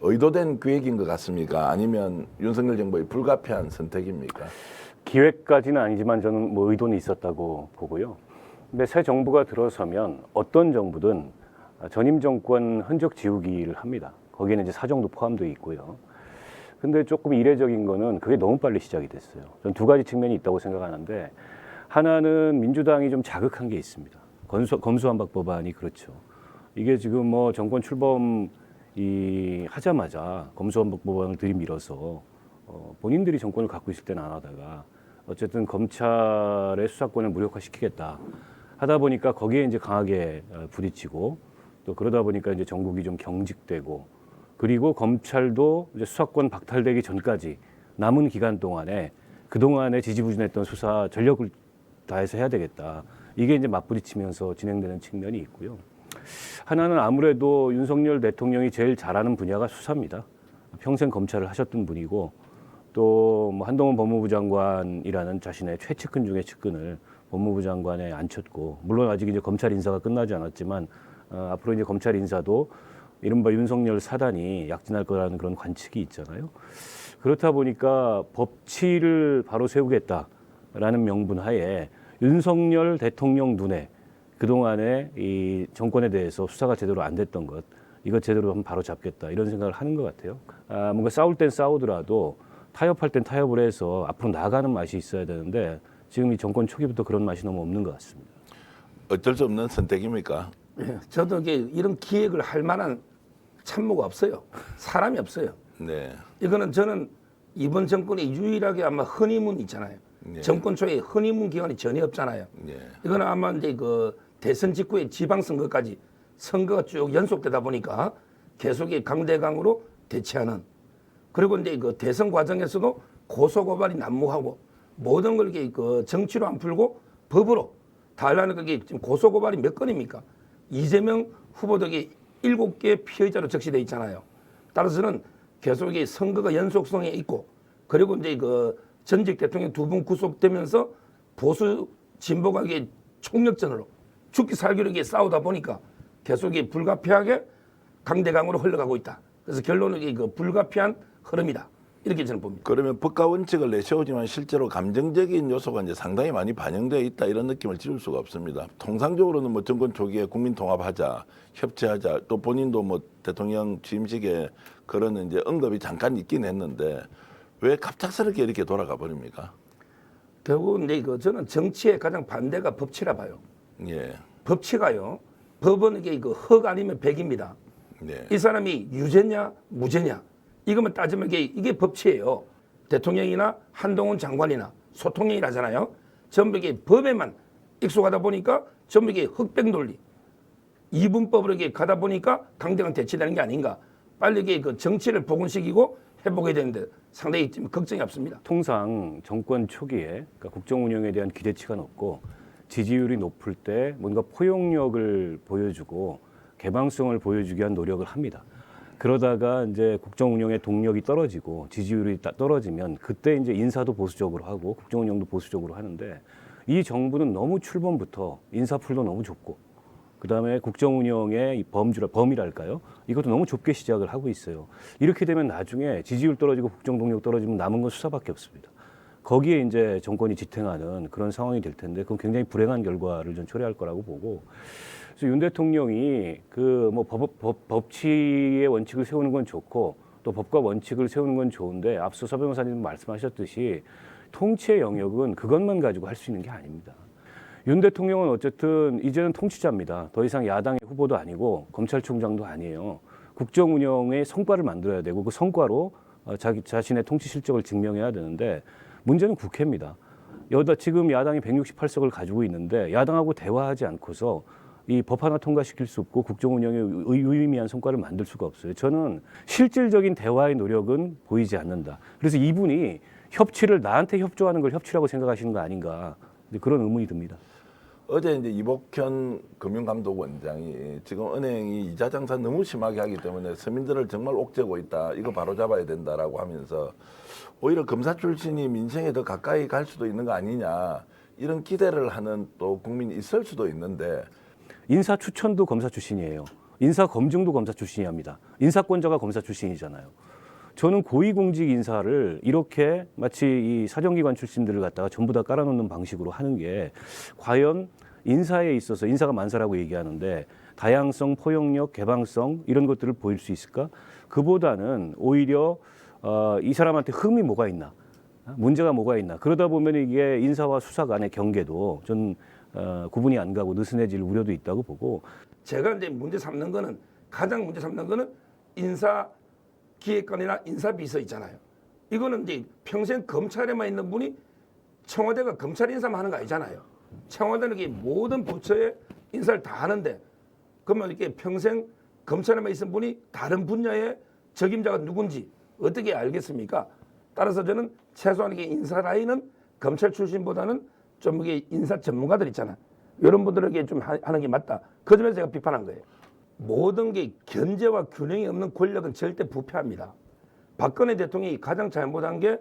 의도된 계획인 것 같습니까? 아니면 윤석열 정부의 불가피한 선택입니까? 기획까지는 아니지만 저는 뭐 의도는 있었다고 보고요. 근데 새 정부가 들어서면 어떤 정부든 전임 정권 흔적 지우기를 합니다. 거기에는 이제 사정도 포함되어 있고요. 근데 조금 이례적인 거는 그게 너무 빨리 시작이 됐어요. 전 두 가지 측면이 있다고 생각하는데, 하나는 민주당이 좀 자극한 게 있습니다. 검수완박 법안이 그렇죠. 이게 지금 뭐 정권 출범 하자마자 검수완박 법안을 들이밀어서 본인들이 정권을 갖고 있을 때는 안 하다가 어쨌든 검찰의 수사권을 무력화시키겠다 하다 보니까 거기에 이제 강하게 부딪히고, 또 그러다 보니까 이제 전국이 좀 경직되고, 그리고 검찰도 이제 수사권 박탈되기 전까지 남은 기간 동안에 그동안에 지지부진했던 수사 전력을 다해서 해야 되겠다. 이게 이제 맞부딪히면서 진행되는 측면이 있고요. 하나는 아무래도 윤석열 대통령이 제일 잘하는 분야가 수사입니다. 평생 검찰을 하셨던 분이고, 또 뭐 한동훈 법무부 장관이라는 자신의 최측근 중의 측근을 법무부 장관에 앉혔고, 물론 아직 이제 검찰 인사가 끝나지 않았지만 앞으로 이제 검찰 인사도 이른바 윤석열 사단이 약진할 거라는 그런 관측이 있잖아요. 그렇다 보니까 법치를 바로 세우겠다라는 명분 하에 윤석열 대통령 눈에 그동안에 이 정권에 대해서 수사가 제대로 안 됐던 것, 이것 제대로 한번 바로 잡겠다, 이런 생각을 하는 것 같아요. 뭔가 싸울 땐 싸우더라도 타협할 땐 타협을 해서 앞으로 나가는 맛이 있어야 되는데, 지금 이 정권 초기부터 그런 맛이 너무 없는 것 같습니다. 어쩔 수 없는 선택입니까? 저도 이런 기획을 할 만한 참모가 없어요. 사람이 없어요. 네. 이거는 저는 이번 정권에 유일하게 아마 허니문 있잖아요. 네. 정권 초에 허니문 기간이 전혀 없잖아요. 네. 이거는 아마 이제 그 대선 직후에 지방선거까지 선거가 쭉 연속되다 보니까 계속 강대강으로 대치하는, 그리고 이제 그 대선 과정에서도 고소고발이 난무하고 모든 걸 이렇게 그 정치로 안 풀고 법으로 다 하려는 그게 지금 고소고발이 몇 건입니까? 이재명 후보도 7개 피의자로 적시돼 있잖아요. 따라서는 계속 선거가 연속성에 있고, 그리고 이제 그 전직 대통령 2분 구속되면서 보수 진보가 총력전으로 죽기 살기로 싸우다 보니까 계속 불가피하게 강대강으로 흘러가고 있다. 그래서 결론은 그 불가피한 흐름이다, 이렇게 저는 봅니다. 그러면 법과 원칙을 내세우지만 실제로 감정적인 요소가 이제 상당히 많이 반영되어 있다, 이런 느낌을 지울 수가 없습니다. 통상적으로는 뭐 정권 초기에 국민 통합하자, 협치하자, 또 본인도 뭐 대통령 취임식에 그런 이제 언급이 잠깐 있긴 했는데 왜 갑작스럽게 이렇게 돌아가 버립니까? 결국은 저는 정치의 가장 반대가 법치라 봐요. 예. 법치가요, 법은 이게 흑 아니면 백입니다. 네. 이 사람이 유죄냐 무죄냐 이것만 따지면 이게 법치예요. 대통령이나 한동훈 장관이나 소통령이라잖아요. 전부 이게 법에만 익숙하다 보니까 전부 이게 흑백 논리, 이분법으로 가다 보니까 강대강 대치되는 게 아닌가. 빨리 그 정치를 복원시키고 회복해야 되는데 상당히 좀 걱정이 없습니다. 통상 정권 초기에 그러니까 국정 운영에 대한 기대치가 높고 지지율이 높을 때 뭔가 포용력을 보여주고 개방성을 보여주기 위한 노력을 합니다. 그러다가 이제 국정 운영의 동력이 떨어지고 지지율이 떨어지면 그때 이제 인사도 보수적으로 하고 국정 운영도 보수적으로 하는데, 이 정부는 너무 출범부터 인사풀도 너무 좁고, 그다음에 국정 운영의 범위랄까요? 이것도 너무 좁게 시작을 하고 있어요. 이렇게 되면 나중에 지지율 떨어지고 국정 동력 떨어지면 남은 건 수사밖에 없습니다. 거기에 이제 정권이 지탱하는 그런 상황이 될 텐데, 그건 굉장히 불행한 결과를 좀 초래할 거라고 보고, 그래서 윤 대통령이 그 뭐 법치의 원칙을 세우는 건 좋고 또 법과 원칙을 세우는 건 좋은데, 앞서 서 변호사님 말씀하셨듯이 통치의 영역은 그것만 가지고 할 수 있는 게 아닙니다. 윤 대통령은 어쨌든 이제는 통치자입니다. 더 이상 야당의 후보도 아니고 검찰총장도 아니에요. 국정 운영의 성과를 만들어야 되고 그 성과로 자신의 통치 실적을 증명해야 되는데, 문제는 국회입니다. 지금 야당이 168석을 가지고 있는데 야당하고 대화하지 않고서 이 법 하나 통과시킬 수 없고 국정 운영에 유의미한 성과를 만들 수가 없어요. 저는 실질적인 대화의 노력은 보이지 않는다. 그래서 이분이 협치를 나한테 협조하는 걸 협치라고 생각하시는 거 아닌가, 그런 의문이 듭니다. 어제 이제 이복현 금융감독원장이 지금 은행이 이자 장사 너무 심하게 하기 때문에 서민들을 정말 옥죄고 있다, 이거 바로 잡아야 된다라고 하면서 오히려 검사 출신이 민생에 더 가까이 갈 수도 있는 거 아니냐, 이런 기대를 하는 또 국민이 있을 수도 있는데, 인사 추천도 검사 출신이에요. 인사 검증도 검사 출신이 합니다. 인사권자가 검사 출신이잖아요. 저는 고위공직 인사를 이렇게 마치 이 사정기관 출신들을 갖다가 전부 다 깔아놓는 방식으로 하는 게 과연 인사에 있어서 인사가 만사라고 얘기하는데 다양성, 포용력, 개방성 이런 것들을 보일 수 있을까? 그보다는 오히려 이 사람한테 흠이 뭐가 있나? 문제가 뭐가 있나? 그러다 보면 이게 인사와 수사 간의 경계도 전 구분이 안 가고 느슨해질 우려도 있다고 보고 제가 이제 문제 삼는 거는 가장 문제 삼는 거는 인사 기획관이나 인사비서 있잖아요. 이거는 이제 평생 검찰에만 있는 분이 청와대가 검찰 인사만 하는 거 아니잖아요. 청와대는 이게 모든 부처의 인사를 다 하는데 그러면 이렇게 평생 검찰에만 있은 분이 다른 분야의 적임자가 누군지 어떻게 알겠습니까? 따라서 저는 최소한 이게 인사 라인은 검찰 출신보다는 좀 이게 인사 전문가들 있잖아. 이런 분들에게 좀 하는 게 맞다. 그 점에서 제가 비판한 거예요. 모든 게 견제와 균형이 없는 권력은 절대 부패합니다. 박근혜 대통령이 가장 잘못한 게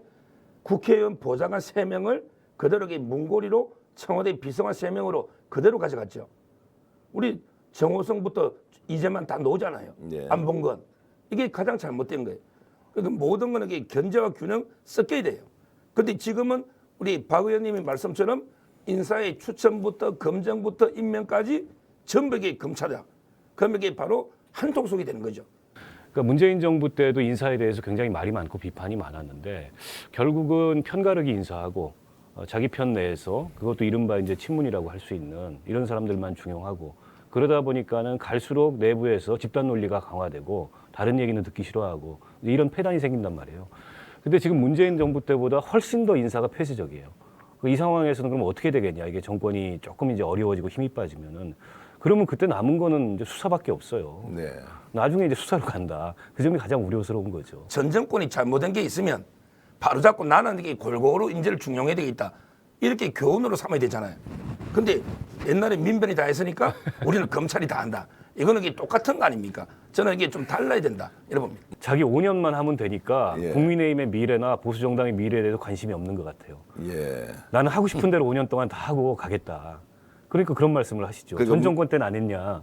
국회의원 보좌관 3명을 그대로 문고리로 청와대 비서관 3명으로 그대로 가져갔죠. 우리 정호성부터 이제만 다 놓잖아요. 예. 안 본 건. 이게 가장 잘못된 거예요. 그러니까 모든 거는 이게 견제와 균형 섞여야 돼요. 그런데 지금은 우리 박 의원님의 말씀처럼 인사의 추천부터 검증부터 임명까지 전부 이게 검찰이다. 그러면 이게 바로 한통속이 되는 거죠. 그러니까 문재인 정부 때도 인사에 대해서 굉장히 말이 많고 비판이 많았는데 결국은 편가르기 인사하고 자기 편 내에서 그것도 이른바 이제 친문이라고 할 수 있는 이런 사람들만 중용하고 그러다 보니까는 갈수록 내부에서 집단 논리가 강화되고 다른 얘기는 듣기 싫어하고 이런 폐단이 생긴단 말이에요. 근데 지금 문재인 정부 때보다 훨씬 더 인사가 폐쇄적이에요. 이 상황에서는 그럼 어떻게 되겠냐? 이게 정권이 조금 이제 어려워지고 힘이 빠지면은 그러면 그때 남은 거는 이제 수사밖에 없어요. 네. 나중에 이제 수사로 간다. 그 점이 가장 우려스러운 거죠. 전 정권이 잘못된 게 있으면 바로잡고 나는 이게 골고루 인재를 중용해야 되겠다. 이렇게 교훈으로 삼아야 되잖아요. 근데 옛날에 민변이 다 했으니까 우리는 검찰이 다 한다. 이거는 이게 똑같은 거 아닙니까? 저는 이게 좀 달라야 된다. 이래 봅니다. 자기 5년만 하면 되니까 예. 국민의힘의 미래나 보수정당의 미래에 대해서 관심이 없는 것 같아요. 예. 나는 하고 싶은 대로 5년 동안 다 하고 가겠다. 그러니까 그런 말씀을 하시죠. 그러니까 전 정권 때는 안 했냐.